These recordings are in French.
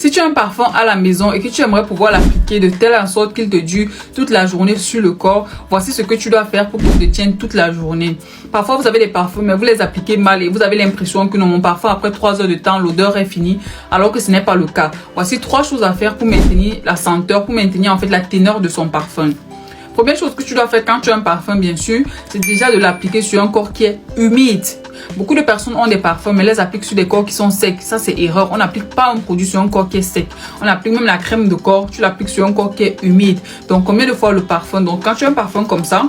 Si tu as un parfum à la maison et que tu aimerais pouvoir l'appliquer de telle sorte qu'il te dure toute la journée sur le corps, voici ce que tu dois faire pour qu'il te tienne toute la journée. Parfois, vous avez des parfums, mais vous les appliquez mal et vous avez l'impression que non, mon parfum, après 3 heures de temps, l'odeur est finie, alors que ce n'est pas le cas. Voici 3 choses à faire pour maintenir la senteur, pour maintenir en fait la teneur de son parfum. Première chose que tu dois faire quand tu as un parfum, bien sûr, c'est déjà de l'appliquer sur un corps qui est humide. Beaucoup de personnes ont des parfums, mais les appliquent sur des corps qui sont secs. Ça, c'est erreur. On n'applique pas un produit sur un corps qui est sec. On applique même la crème de corps, tu l'appliques sur un corps qui est humide. Donc, combien de fois le parfum? Donc, quand tu as un parfum comme ça,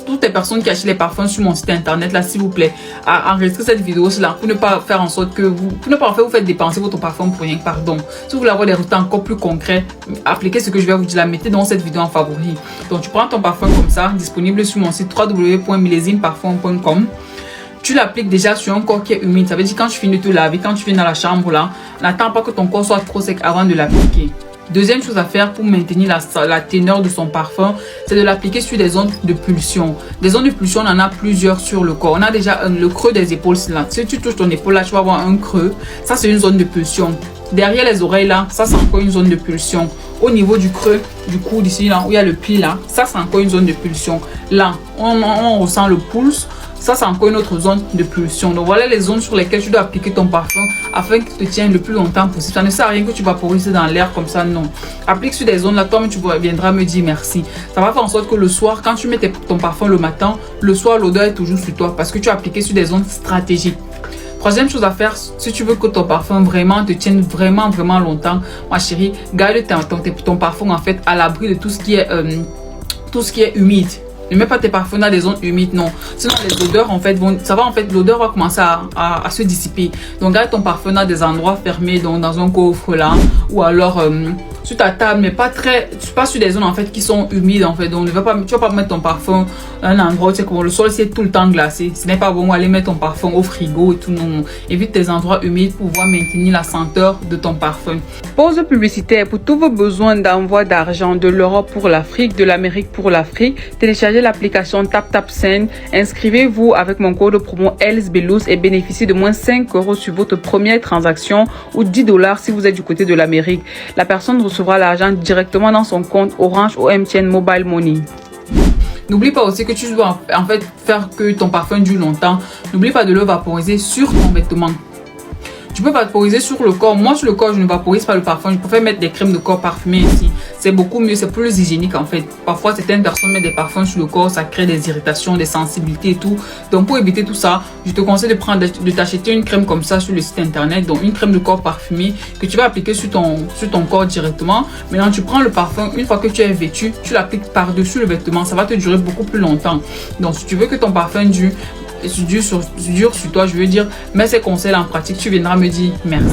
toutes les personnes qui achètent les parfums sur mon site internet, là, s'il vous plaît, enregistrez cette vidéo là pour ne pas faire en sorte que pour ne pas en fait vous faites dépenser votre parfum pour rien, pardon. Si vous voulez avoir des résultats encore plus concrets, appliquez ce que je vais vous dire, la mettez dans cette vidéo en favori. Donc, tu prends ton parfum comme ça, disponible sur mon site www.milezineparfum.com. Tu l'appliques déjà sur un corps qui est humide. Ça veut dire quand tu finis de te laver, quand tu viens dans la chambre là, n'attends pas que ton corps soit trop sec avant de l'appliquer. Deuxième chose à faire pour maintenir la teneur de son parfum, c'est de l'appliquer sur des zones de pulsion. Des zones de pulsion, on en a plusieurs sur le corps. On a déjà le creux des épaules là. Si tu touches ton épaule là, tu vas avoir un creux. Ça, c'est une zone de pulsion. Derrière les oreilles là, ça c'est encore une zone de pulsion. Au niveau du creux du coude ici là, où il y a le pli là, ça c'est encore une zone de pulsion. Là, on ressent le pouce. Ça, c'est encore une autre zone de pulsion. Donc, voilà les zones sur lesquelles tu dois appliquer ton parfum afin qu'il te tienne le plus longtemps possible. Ça ne sert à rien que tu vaporises dans l'air comme ça, non. Applique sur des zones là, toi, tu viendras me dire merci. Ça va faire en sorte que le soir, quand tu mets ton parfum le matin, le soir, l'odeur est toujours sur toi parce que tu as appliqué sur des zones stratégiques. Troisième chose à faire, si tu veux que ton parfum vraiment te tienne vraiment longtemps, ma chérie, garde ton parfum en fait à l'abri de tout ce qui est humide. Ne mets pas tes parfums dans des zones humides, non. Sinon, les odeurs, en fait, l'odeur va commencer à se dissiper. Donc, garde ton parfum dans des endroits fermés, donc dans un coffre là, ou alors sur ta table, mais pas sur des zones en fait qui sont humides en fait. Donc, tu vas pas mettre ton parfum dans un endroit où tu sais que le sol c'est tout le temps glacé. Ce n'est pas bon aller mettre ton parfum au frigo et tout, non. Évite tes endroits humides pour pouvoir maintenir la senteur de ton parfum. Pause publicitaire pour tous vos besoins d'envoi d'argent de l'Europe pour l'Afrique, de l'Amérique pour l'Afrique. Téléchargez l'application TapTapSend. Inscrivez-vous avec mon code promo ELSBELOUS et bénéficiez de moins 5 € sur votre première transaction ou 10 $ si vous êtes du côté de l'Amérique. La personne recevra l'argent directement dans son compte Orange ou MTN Mobile Money. N'oublie pas aussi que tu dois en fait faire que ton parfum dure longtemps. N'oublie pas de le vaporiser sur ton vêtement. Tu peux vaporiser sur le corps. Moi, sur le corps, je ne vaporise pas le parfum. Je préfère mettre des crèmes de corps parfumées ici. C'est beaucoup mieux, c'est plus hygiénique en fait. Parfois, certaines personnes mettent des parfums sur le corps, ça crée des irritations, des sensibilités et tout. Donc, pour éviter tout ça, je te conseille de t'acheter une crème comme ça sur le site internet. Donc, une crème de corps parfumée que tu vas appliquer sur ton corps directement. Maintenant, tu prends le parfum. Une fois que tu es vêtu, tu l'appliques par-dessus le vêtement. Ça va te durer beaucoup plus longtemps. Donc, si tu veux que ton parfum dure sur toi, je veux dire, mets ces conseils en pratique, tu viendras me dire merci.